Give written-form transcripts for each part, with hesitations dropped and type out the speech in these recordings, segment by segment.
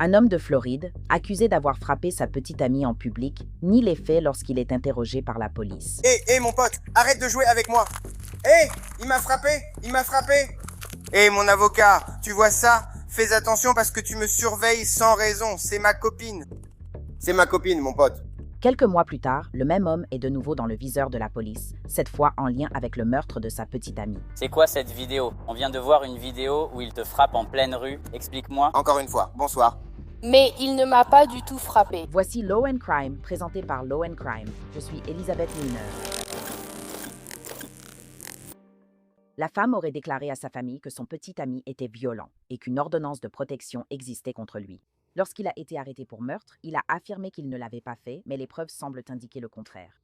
Un homme de Floride, accusé d'avoir frappé sa petite amie en public, nie les faits lorsqu'il est interrogé par la police. Hé, mon pote, arrête de jouer avec moi. Hé, il m'a frappé, il m'a frappé. Hé, mon avocat, tu vois ça? Fais attention parce que tu me surveilles sans raison, c'est ma copine. C'est ma copine, mon pote. Quelques mois plus tard, le même homme est de nouveau dans le viseur de la police, cette fois en lien avec le meurtre de sa petite amie. C'est quoi cette vidéo? On vient de voir une vidéo où il te frappe en pleine rue. Explique-moi. Encore une fois, bonsoir. Mais il ne m'a pas du tout frappé. Voici Law and Crime, présenté par Law and Crime. Je suis Elisabeth Milner. La femme aurait déclaré à sa famille que son petit ami était violent et qu'une ordonnance de protection existait contre lui. Lorsqu'il a été arrêté pour meurtre, il a affirmé qu'il ne l'avait pas fait, mais les preuves semblent indiquer le contraire.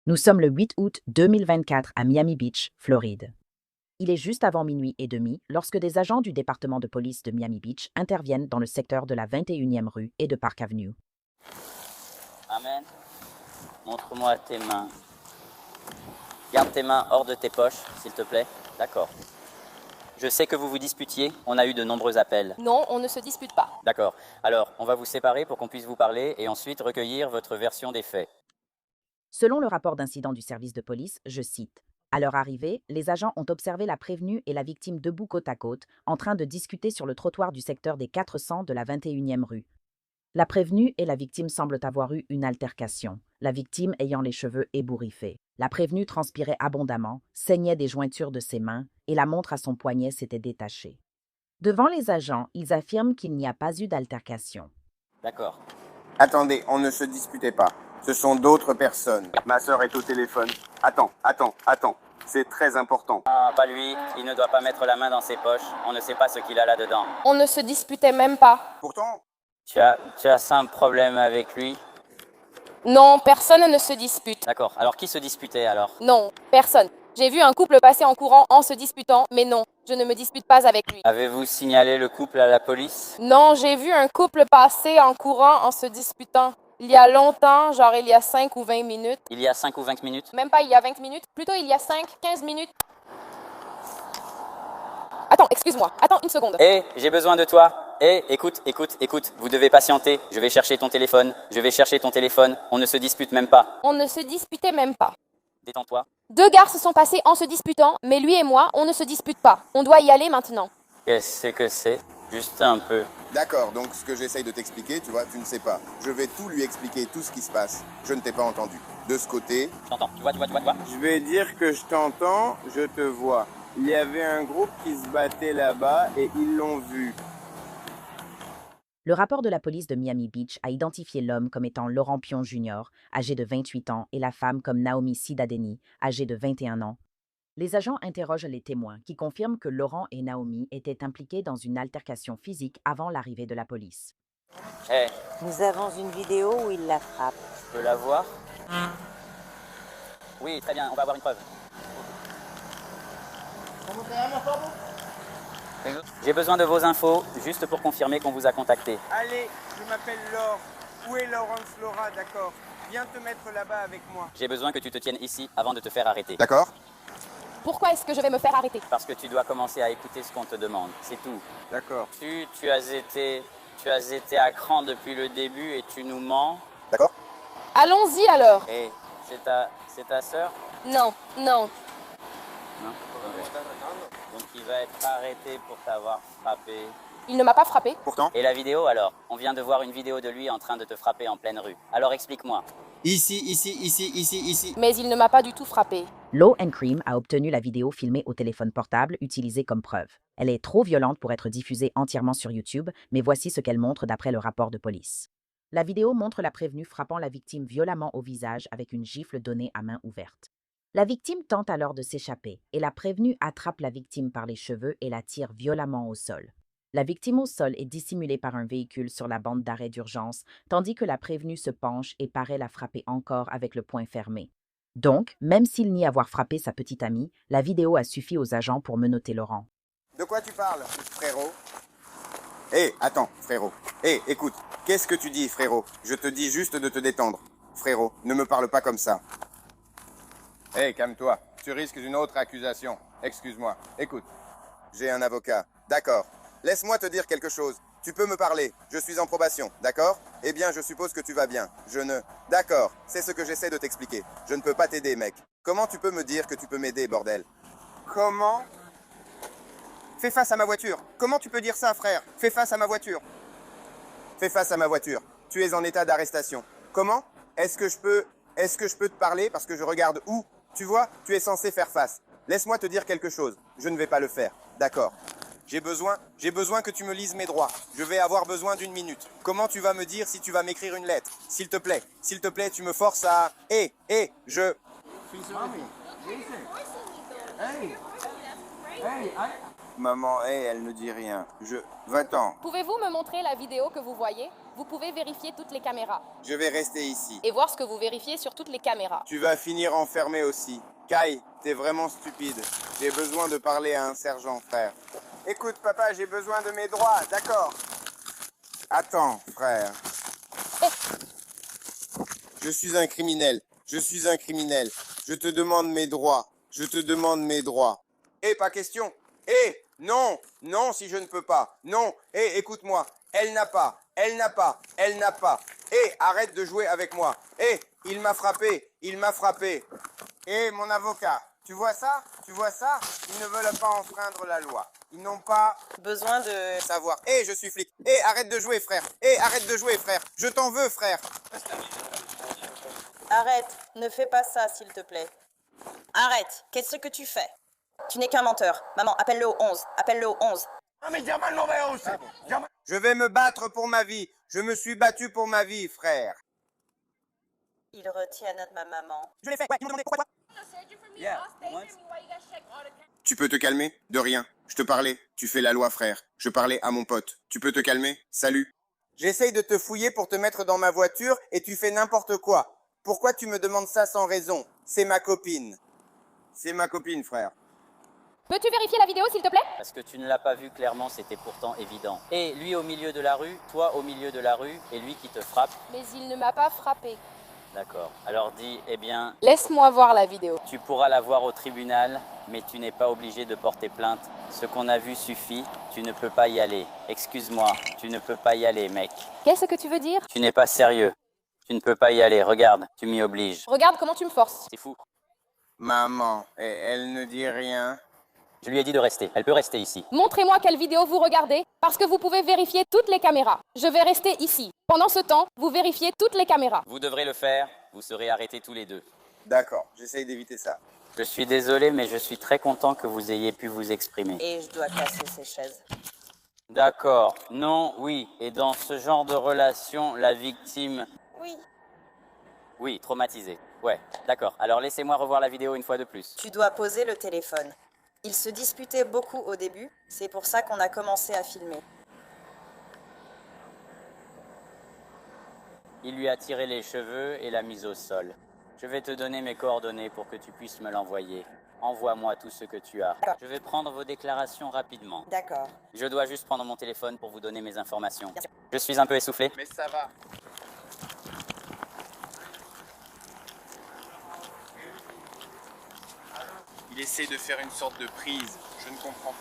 Nous sommes le 8 août 2024 à Miami Beach, Floride. Il est juste avant minuit et demi lorsque des agents du département de police de Miami Beach interviennent dans le secteur de la 21e rue et de Park Avenue. Amen. Montre-moi tes mains. Garde tes mains hors de tes poches, s'il te plaît. D'accord. Je sais que vous vous disputiez. On a eu de nombreux appels. Non, on ne se dispute pas. D'accord. Alors, on va vous séparer pour qu'on puisse vous parler et ensuite recueillir votre version des faits. Selon le rapport d'incident du service de police, je cite, « À leur arrivée, les agents ont observé la prévenue et la victime debout côte à côte, en train de discuter sur le trottoir du secteur des 400 de la 21e rue. La prévenue et la victime semblent avoir eu une altercation, la victime ayant les cheveux ébouriffés. La prévenue transpirait abondamment, saignait des jointures de ses mains et la montre à son poignet s'était détachée. Devant les agents, ils affirment qu'il n'y a pas eu d'altercation. » D'accord. Attendez, on ne se disputait pas. Ce sont d'autres personnes. Ma sœur est au téléphone. Attends. C'est très important. Ah, pas lui. Il ne doit pas mettre la main dans ses poches. On ne sait pas ce qu'il a là-dedans. On ne se disputait même pas. Pourtant, Tu as un problème avec lui? Non, personne ne se dispute. D'accord. Alors, qui se disputait alors? Non, personne. J'ai vu un couple passer en courant en se disputant, mais non, je ne me dispute pas avec lui. Avez-vous signalé le couple à la police? Non, j'ai vu un couple passer en courant en se disputant. Il y a longtemps, genre il y a 5 ou 20 minutes. Il y a 5 ou 20 minutes? Même pas il y a 20 minutes, plutôt il y a 5, 15 minutes. Attends, excuse-moi, attends une seconde. Hé, j'ai besoin de toi. Hé, écoute. Vous devez patienter. Je vais chercher ton téléphone. On ne se dispute même pas. On ne se disputait même pas. Détends-toi. 2 gars se sont passés en se disputant, mais lui et moi, on ne se dispute pas. On doit y aller maintenant. Qu'est-ce que c'est? Juste un peu. d'accord, donc ce que j'essaye de t'expliquer, tu vois, tu ne sais pas. Je vais tout lui expliquer, tout ce qui se passe. Je ne t'ai pas entendu. De ce côté... Je t'entends. Tu vois. Je vais dire que je t'entends, je te vois. Il y avait un groupe qui se battait là-bas et ils l'ont vu. Le rapport de la police de Miami Beach a identifié l'homme comme étant Laurent Pion Jr., âgé de 28 ans, et la femme comme Naomi Sidadeni, âgée de 21 ans. Les agents interrogent les témoins qui confirment que Laurent et Naomi étaient impliqués dans une altercation physique avant l'arrivée de la police. Hé, Nous avons une vidéo où il la frappe. je peux la voir? Oui, très bien. On va avoir une preuve. J'ai besoin de vos infos, juste pour confirmer qu'on vous a contacté. Allez, je m'appelle Laure. Où est Laurence Laura, d'accord? Viens te mettre là-bas avec moi. J'ai besoin que tu te tiennes ici avant de te faire arrêter. D'accord? Pourquoi est-ce que je vais me faire arrêter? Parce que tu dois commencer à écouter ce qu'on te demande, c'est tout. D'accord. Tu as été à cran depuis le début et tu nous mens. D'accord? Allons-y alors. Et c'est ta sœur? Non. Non. Donc il va être arrêté pour t'avoir frappé. Il ne m'a pas frappé. Pourtant? Et la vidéo alors? On vient de voir une vidéo de lui en train de te frapper en pleine rue. Alors explique-moi. Ici. Mais il ne m'a pas du tout frappé. Law and Crime a obtenu la vidéo filmée au téléphone portable utilisée comme preuve. Elle est trop violente pour être diffusée entièrement sur YouTube, mais voici ce qu'elle montre d'après le rapport de police. La vidéo montre la prévenue frappant la victime violemment au visage avec une gifle donnée à main ouverte. La victime tente alors de s'échapper et la prévenue attrape la victime par les cheveux et la tire violemment au sol. La victime au sol est dissimulée par un véhicule sur la bande d'arrêt d'urgence, tandis que la prévenue se penche et paraît la frapper encore avec le poing fermé. Donc, même s'il nie avoir frappé sa petite amie, la vidéo a suffi aux agents pour menotter Laurent. De quoi tu parles, frérot? Hé, attends, frérot. Hé, écoute, qu'est-ce que tu dis, frérot? Je te dis juste de te détendre. Frérot, ne me parle pas comme ça. Hé, calme-toi. Tu risques une autre accusation. Excuse-moi. Écoute, j'ai un avocat. D'accord. Laisse-moi te dire quelque chose. Tu peux me parler. Je suis en probation, d'accord? Eh bien, je suppose que tu vas bien. Je ne... D'accord, c'est ce que j'essaie de t'expliquer. Je ne peux pas t'aider, mec. Comment tu peux me dire que tu peux m'aider, bordel? Comment? Fais face à ma voiture. Comment tu peux dire ça, frère? Fais face à ma voiture. Fais face à ma voiture. Tu es en état d'arrestation. Comment? Est-ce que je peux te parler parce que je regarde où? Tu vois, tu es censé faire face. Laisse-moi te dire quelque chose. Je ne vais pas le faire. D'accord. J'ai besoin que tu me lises mes droits. Je vais avoir besoin d'une minute. Comment tu vas me dire si tu vas m'écrire une lettre? S'il te plaît, tu me forces à... je... Maman, elle ne dit rien. Va-t'en. Pouvez-vous me montrer la vidéo que vous voyez? Vous pouvez vérifier toutes les caméras. Je vais rester ici. Et voir ce que vous vérifiez sur toutes les caméras. Tu vas finir enfermé aussi. Kai, t'es vraiment stupide. J'ai besoin de parler à un sergent, frère. Écoute, papa, j'ai besoin de mes droits, d'accord? Attends, frère. Je suis un criminel. Je te demande mes droits. Pas question. Non, non, si je ne peux pas. Non, écoute-moi. Elle n'a pas. Arrête de jouer avec moi. Il m'a frappé. Mon avocat. Tu vois ça? Ils ne veulent pas enfreindre la loi. Ils n'ont pas Besoin de... savoir. Je suis flic. Arrête de jouer, frère. Je t'en veux, frère. Arrête, ne fais pas ça, s'il te plaît. Arrête, qu'est-ce que tu fais? Tu n'es qu'un menteur. Maman, appelle-le au 11. Je vais me battre pour ma vie. Je me suis battu pour ma vie, frère. Il retient ma maman. Je l'ai fait. Ouais, ils m'ont demandé pourquoi toi? Tu peux te calmer? De rien. Je te parlais. Tu fais la loi, frère. Je parlais à mon pote. Tu peux te calmer? Salut. J'essaye de te fouiller pour te mettre dans ma voiture et tu fais n'importe quoi. Pourquoi tu me demandes ça sans raison? C'est ma copine. Frère. Peux-tu vérifier la vidéo, s'il te plaît? Parce que tu ne l'as pas vu clairement, c'était pourtant évident. Et lui au milieu de la rue, toi au milieu de la rue, et lui qui te frappe. Mais il ne m'a pas frappé. D'accord. Alors dis, eh bien, Laisse-moi voir la vidéo. tu pourras la voir au tribunal, mais tu n'es pas obligé de porter plainte. Ce qu'on a vu suffit, tu ne peux pas y aller. Excuse-moi, tu ne peux pas y aller, mec. Qu'est-ce que tu veux dire? Tu n'es pas sérieux. Tu ne peux pas y aller, regarde, tu m'y obliges. Regarde comment tu me forces. C'est fou. Maman, elle ne dit rien. Je lui ai dit de rester, elle peut rester ici. Montrez-moi quelle vidéo vous regardez, parce que vous pouvez vérifier toutes les caméras. Je vais rester ici. Pendant ce temps, vous vérifiez toutes les caméras. Vous devrez le faire, vous serez arrêtés tous les deux. D'accord, j'essaye d'éviter ça. Je suis désolé, mais je suis très content que vous ayez pu vous exprimer. Et je dois casser ces chaises. D'accord, non, oui. Et dans ce genre de relation, la victime... Oui. Oui, traumatisée. Ouais, d'accord. Alors laissez-moi revoir la vidéo une fois de plus. Tu dois poser le téléphone. Ils se disputaient beaucoup au début, c'est pour ça qu'on a commencé à filmer. Il lui a tiré les cheveux et l'a mise au sol. Je vais te donner mes coordonnées pour que tu puisses me l'envoyer. Envoie-moi tout ce que tu as. D'accord. Je vais prendre vos déclarations rapidement. D'accord. Je dois juste prendre mon téléphone pour vous donner mes informations. Bien sûr. Je suis un peu essoufflé. Mais ça va. Il essaie de faire une sorte de prise. Je ne comprends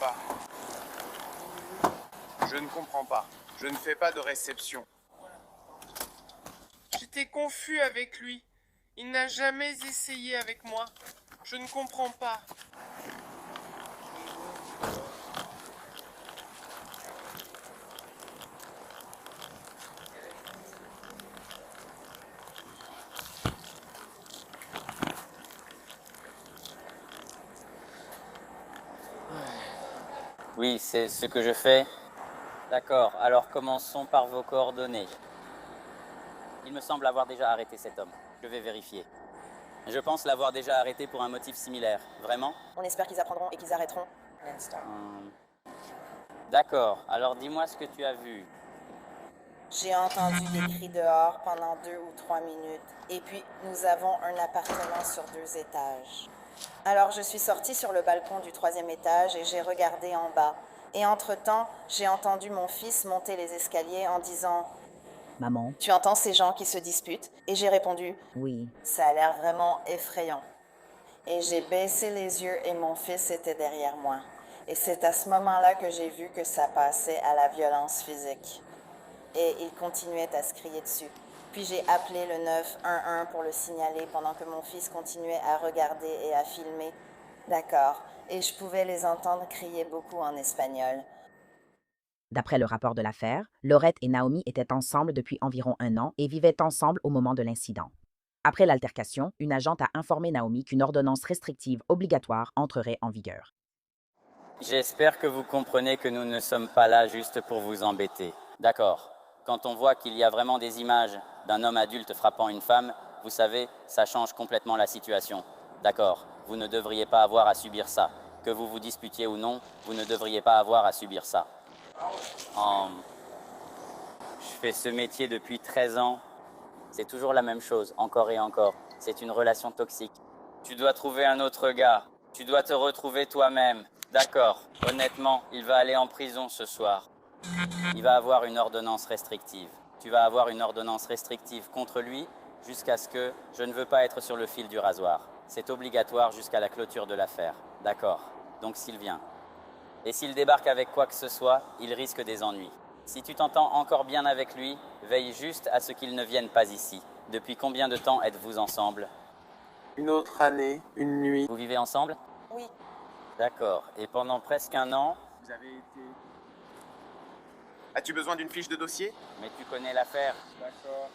pas. Je ne fais pas de réception. J'étais confus avec lui. Il n'a jamais essayé avec moi. Je ne comprends pas. Oui, c'est ce que je fais. D'accord, alors commençons par vos coordonnées. Il me semble avoir déjà arrêté cet homme. Je vais vérifier. Je pense l'avoir déjà arrêté pour un motif similaire. Vraiment? On espère qu'ils apprendront et qu'ils arrêteront l'instant. D'accord, alors dis-moi ce que tu as vu. J'ai entendu des cris dehors pendant 2 ou 3 minutes. Et puis, nous avons un appartement sur 2 étages. Alors, je suis sortie sur le balcon du 3e étage et j'ai regardé en bas. Et entre-temps, j'ai entendu mon fils monter les escaliers en disant « Maman, Tu entends ces gens qui se disputent ?» Et j'ai répondu oui. « Ça a l'air vraiment effrayant. » Et j'ai baissé les yeux et mon fils était derrière moi. Et c'est à ce moment-là que j'ai vu que ça passait à la violence physique. Et il continuait à se crier dessus. Puis j'ai appelé le 911 pour le signaler pendant que mon fils continuait à regarder et à filmer. D'accord. Et je pouvais les entendre crier beaucoup en espagnol. D'après le rapport de l'affaire, Laurette et Naomi étaient ensemble depuis environ 1 an et vivaient ensemble au moment de l'incident. Après l'altercation, une agente a informé Naomi qu'une ordonnance restrictive obligatoire entrerait en vigueur. J'espère que vous comprenez que nous ne sommes pas là juste pour vous embêter. D'accord. Quand on voit qu'il y a vraiment des images d'un homme adulte frappant une femme, vous savez, ça change complètement la situation. D'accord. Vous ne devriez pas avoir à subir ça. Que vous vous disputiez ou non, vous ne devriez pas avoir à subir ça. Je fais ce métier depuis 13 ans. C'est toujours la même chose, encore et encore. C'est une relation toxique. Tu dois trouver un autre gars. Tu dois te retrouver toi-même. D'accord. Honnêtement, il va aller en prison ce soir. Il va avoir une ordonnance restrictive. Tu vas avoir une ordonnance restrictive contre lui jusqu'à ce que je ne veux pas être sur le fil du rasoir. C'est obligatoire jusqu'à la clôture de l'affaire. D'accord. Donc s'il vient. Et s'il débarque avec quoi que ce soit, il risque des ennuis. Si tu t'entends encore bien avec lui, veille juste à ce qu'il ne vienne pas ici. Depuis combien de temps êtes-vous ensemble? Une autre année, une nuit. Vous vivez ensemble? Oui, D'accord. Et pendant presque 1 an, Vous avez été... As-tu besoin d'une fiche de dossier? mais tu connais l'affaire. D'accord.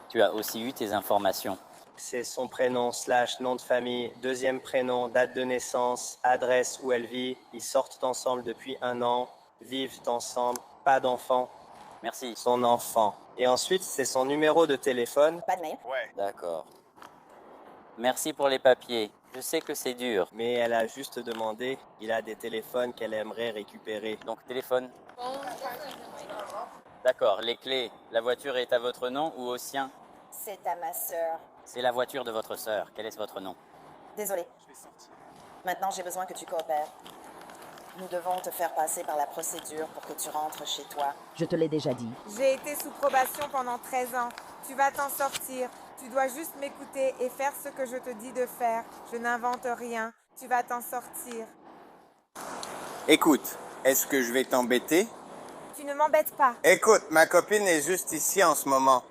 Tu as aussi eu tes informations. C'est son prénom / nom de famille, deuxième prénom, date de naissance, adresse où elle vit. Ils sortent ensemble depuis 1 an, vivent ensemble, pas d'enfant, Merci. son enfant. Et ensuite, c'est son numéro de téléphone, pas de mail. Ouais. D'accord. Merci pour les papiers. Je sais que c'est dur. mais elle a juste demandé, il a des téléphones qu'elle aimerait récupérer. Donc téléphone. D'accord. Les clés. La voiture est à votre nom ou au sien? C'est à ma sœur. C'est la voiture de votre sœur. Quel est votre nom? Désolée. Maintenant, j'ai besoin que tu coopères. Nous devons te faire passer par la procédure pour que tu rentres chez toi. Je te l'ai déjà dit. J'ai été sous probation pendant 13 ans. Tu vas t'en sortir. Tu dois juste m'écouter et faire ce que je te dis de faire. Je n'invente rien. Tu vas t'en sortir. Écoute, est-ce que je vais t'embêter? Tu ne m'embêtes pas. Écoute, ma copine est juste ici en ce moment.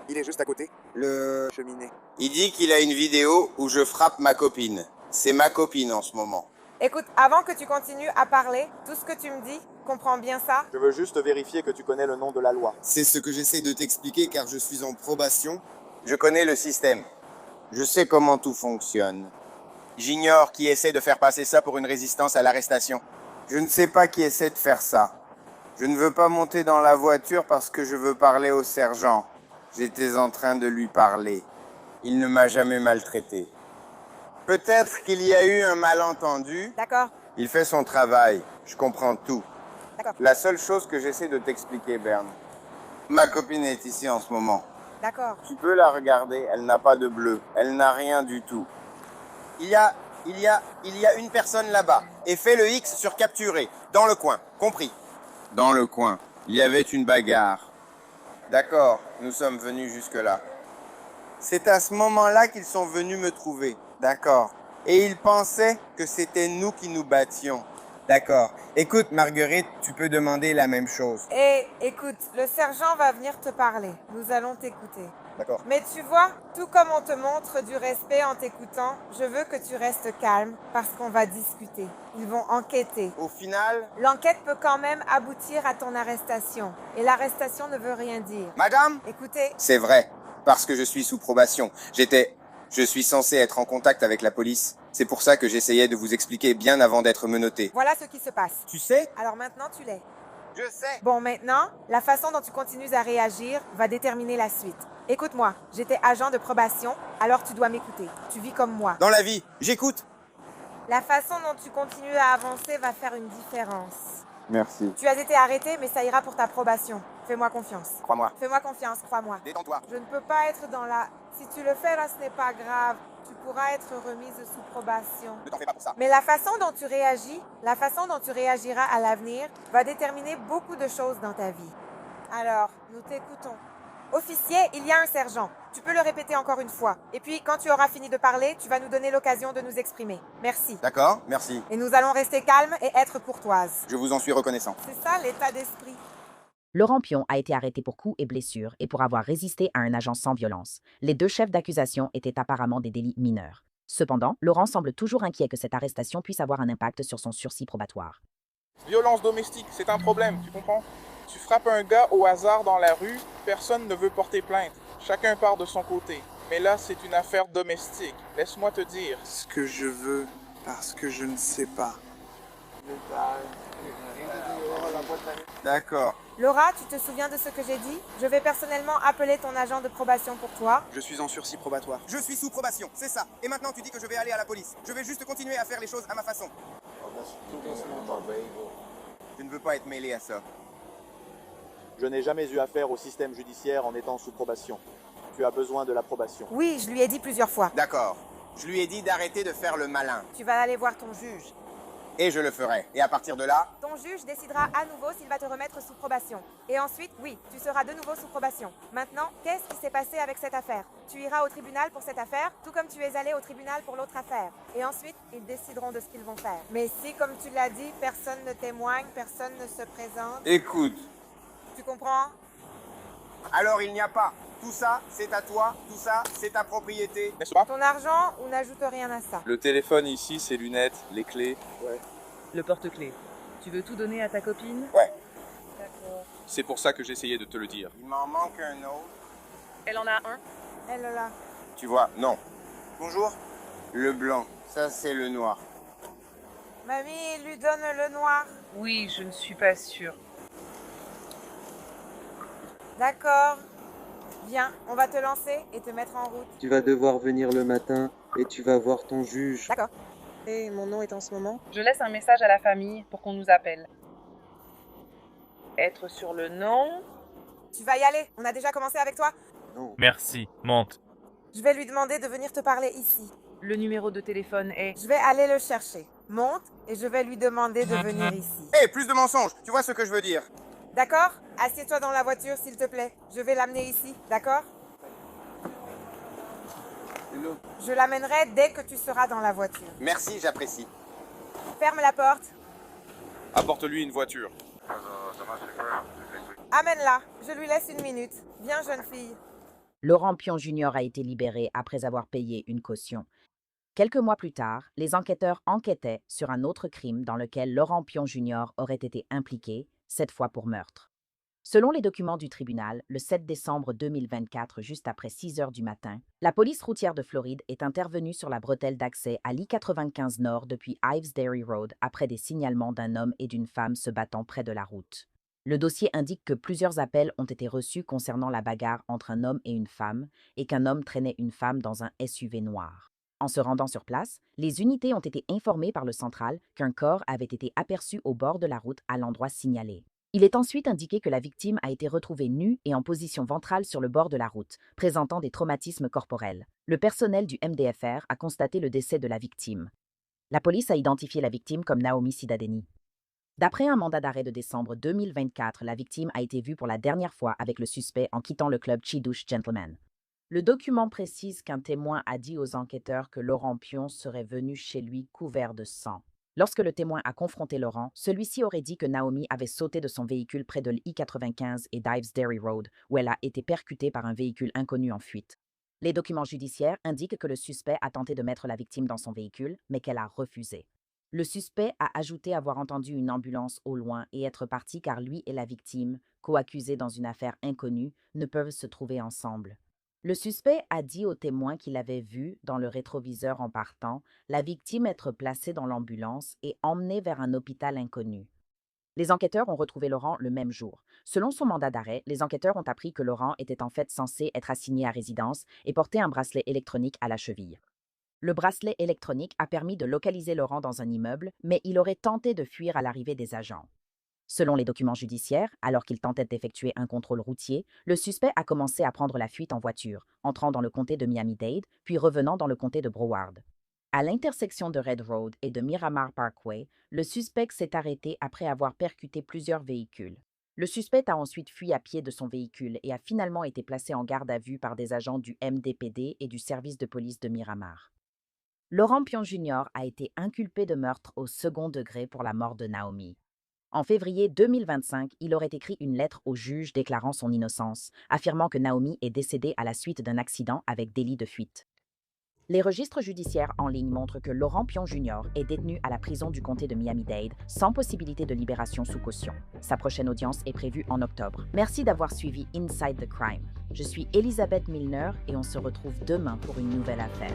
Il est juste à côté. Le Cheminée. Il dit qu'il a une vidéo où je frappe ma copine. C'est ma copine en ce moment. Écoute, avant que tu continues à parler, tout ce que tu me dis, comprends bien ça. Je veux juste vérifier que tu connais le nom de la loi. C'est ce que j'essaie de t'expliquer car je suis en probation. Je connais le système. Je sais comment tout fonctionne. J'ignore qui essaie de faire passer ça pour une résistance à l'arrestation. Je ne sais pas qui essaie de faire ça. Je ne veux pas monter dans la voiture parce que je veux parler au sergent. J'étais en train de lui parler. Il ne m'a jamais maltraité. Peut-être qu'il y a eu un malentendu. D'accord, Il fait son travail. Je comprends tout. d'accord, La seule chose que j'essaie de t'expliquer, Berne, ma copine est ici en ce moment. d'accord. Tu peux la regarder, elle n'a pas de bleu. Elle n'a rien du tout. Il y a une personne là-bas. Et fais le X sur capturer. Dans le coin. Compris? Dans le coin. Il y avait une bagarre. D'accord, nous sommes venus jusque-là. C'est à ce moment-là qu'ils sont venus me trouver. D'accord. Et ils pensaient que c'était nous qui nous battions. D'accord. Écoute, Marguerite, tu peux demander la même chose. Et écoute, le sergent va venir te parler. Nous allons t'écouter. D'accord. Mais tu vois, tout comme on te montre du respect en t'écoutant, je veux que tu restes calme parce qu'on va discuter. Ils vont enquêter. Au final, L'enquête peut quand même aboutir à ton arrestation. Et l'arrestation ne veut rien dire. madame, Écoutez, c'est vrai, parce que je suis sous probation. Je suis censé être en contact avec la police. C'est pour ça que j'essayais de vous expliquer bien avant d'être menotté. voilà ce qui se passe. Tu sais? Alors maintenant, tu l'es. Je sais. Bon, maintenant, la façon dont tu continues à réagir va déterminer la suite. Écoute-moi, j'étais agent de probation, alors tu dois m'écouter. Tu vis comme moi. Dans la vie, j'écoute. La façon dont tu continues à avancer va faire une différence. Merci. Tu as été arrêté, mais ça ira pour ta probation. Fais-moi confiance. Crois-moi. Fais-moi confiance, crois-moi. Détends-toi. Je ne peux pas être dans la... Si tu le fais là, ce n'est pas grave. Tu pourras être remise sous probation. Ne t'en fais pas pour ça. Mais la façon dont tu réagis, la façon dont tu réagiras à l'avenir va déterminer beaucoup de choses dans ta vie. Alors, nous t'écoutons. Officier, il y a un sergent. Tu peux le répéter encore une fois. Et puis, quand tu auras fini de parler, tu vas nous donner l'occasion de nous exprimer. Merci. D'accord, merci. Et nous allons rester calmes et être courtoises. Je vous en suis reconnaissant. C'est ça l'état d'esprit. Laurent Pion a été arrêté pour coups et blessures et pour avoir résisté à un agent sans violence. Les deux chefs d'accusation étaient apparemment des délits mineurs. Cependant, Laurent semble toujours inquiet que cette arrestation puisse avoir un impact sur son sursis probatoire. Violence domestique, c'est un problème, tu comprends? Tu frappes un gars au hasard dans la rue, personne ne veut porter plainte. Chacun part de son côté. Mais là, c'est une affaire domestique. Laisse-moi te dire. Ce que je veux, parce que je ne sais pas. D'accord. Laura, tu te souviens de ce que j'ai dit? Je vais personnellement appeler ton agent de probation pour toi. Je suis en sursis probatoire. Je suis sous probation, c'est ça. Et maintenant tu dis que je vais aller à la police. Je vais juste continuer à faire les choses à ma façon. Je ne veux pas être mêlé à ça. Je n'ai jamais eu affaire au système judiciaire en étant sous probation. Tu as besoin de l'approbation. Oui, je lui ai dit plusieurs fois. D'accord. Je lui ai dit d'arrêter de faire le malin. Tu vas aller voir ton juge. Et je le ferai. Et à partir de là, Ton juge décidera à nouveau s'il va te remettre sous probation. Et ensuite, oui, tu seras de nouveau sous probation. Maintenant, qu'est-ce qui s'est passé avec cette affaire? Tu iras au tribunal pour cette affaire, tout comme tu es allé au tribunal pour l'autre affaire. Et ensuite, ils décideront de ce qu'ils vont faire. Mais si, comme tu l'as dit, personne ne témoigne, personne ne se présente, écoute. tu comprends? Alors il n'y a pas. Tout ça, c'est à toi. Tout ça, c'est ta propriété. N'est-ce pas? Ton argent ou n'ajoute rien à ça. Le téléphone ici, ses lunettes, les clés. Le porte-clés. Tu veux tout donner à ta copine? Ouais. D'accord. C'est pour ça que j'essayais de te le dire. Il m'en manque un autre. Elle en a un. Elle là. Tu vois, non. Bonjour. Le blanc. Ça, c'est le noir. Mamie, lui donne le noir. Oui, je ne suis pas sûre. D'accord. Viens, on va te lancer et te mettre en route. Tu vas devoir venir le matin et tu vas voir ton juge. D'accord. Et mon nom est en ce moment? Je laisse un message à la famille pour qu'on nous appelle. Être sur le nom. Tu vas y aller. On a déjà commencé avec toi. Non. Merci, monte. Je vais lui demander de venir te parler ici. Le numéro de téléphone est... Je vais aller le chercher. Monte et je vais lui demander de venir ici. Hé, plus de mensonges. Tu vois ce que je veux dire? D'accord? Assieds-toi dans la voiture, s'il te plaît. Je vais l'amener ici, d'accord? Je l'amènerai dès que tu seras dans la voiture. Merci, j'apprécie. Ferme la porte. Apporte-lui une voiture. Amène-la. Je lui laisse 1 minute. Viens, jeune fille. Laurent Pion Jr. a été libéré après avoir payé une caution. Quelques mois plus tard, les enquêteurs enquêtaient sur un autre crime dans lequel Laurent Pion Jr. aurait été impliqué, cette fois pour meurtre. Selon les documents du tribunal, le 7 décembre 2024, juste après 6 heures du matin, la police routière de Floride est intervenue sur la bretelle d'accès à l'I-95 Nord depuis Ives Dairy Road après des signalements d'un homme et d'une femme se battant près de la route. Le dossier indique que plusieurs appels ont été reçus concernant la bagarre entre un homme et une femme et qu'un homme traînait une femme dans un SUV noir. En se rendant sur place, les unités ont été informées par le central qu'un corps avait été aperçu au bord de la route à l'endroit signalé. Il est ensuite indiqué que la victime a été retrouvée nue et en position ventrale sur le bord de la route, présentant des traumatismes corporels. Le personnel du MDFR a constaté le décès de la victime. La police a identifié la victime comme Naomi Sidadeni. D'après un mandat d'arrêt de décembre 2024, la victime a été vue pour la dernière fois avec le suspect en quittant le club Chidush Gentleman. Le document précise qu'un témoin a dit aux enquêteurs que Laurent Pion serait venu chez lui couvert de sang. Lorsque le témoin a confronté Laurent, celui-ci aurait dit que Naomi avait sauté de son véhicule près de l'I-95 et d'Ives Dairy Road, où elle a été percutée par un véhicule inconnu en fuite. Les documents judiciaires indiquent que le suspect a tenté de mettre la victime dans son véhicule, mais qu'elle a refusé. Le suspect a ajouté avoir entendu une ambulance au loin et être parti car lui et la victime, co-accusés dans une affaire inconnue, ne peuvent se trouver ensemble. Le suspect a dit au témoin qu'il avait vu, dans le rétroviseur en partant, la victime être placée dans l'ambulance et emmenée vers un hôpital inconnu. Les enquêteurs ont retrouvé Laurent le même jour. Selon son mandat d'arrêt, les enquêteurs ont appris que Laurent était en fait censé être assigné à résidence et porter un bracelet électronique à la cheville. Le bracelet électronique a permis de localiser Laurent dans un immeuble, mais il aurait tenté de fuir à l'arrivée des agents. Selon les documents judiciaires, alors qu'il tentait d'effectuer un contrôle routier, le suspect a commencé à prendre la fuite en voiture, entrant dans le comté de Miami-Dade, puis revenant dans le comté de Broward. À l'intersection de Red Road et de Miramar Parkway, le suspect s'est arrêté après avoir percuté plusieurs véhicules. Le suspect a ensuite fui à pied de son véhicule et a finalement été placé en garde à vue par des agents du MDPD et du service de police de Miramar. Laurent Pion Jr. a été inculpé de meurtre au second degré pour la mort de Naomi. En février 2025, il aurait écrit une lettre au juge déclarant son innocence, affirmant que Naomi est décédée à la suite d'un accident avec délit de fuite. Les registres judiciaires en ligne montrent que Laurent Pion Jr. est détenu à la prison du comté de Miami-Dade sans possibilité de libération sous caution. Sa prochaine audience est prévue en octobre. Merci d'avoir suivi Inside the Crime. Je suis Elisabeth Milner et on se retrouve demain pour une nouvelle affaire.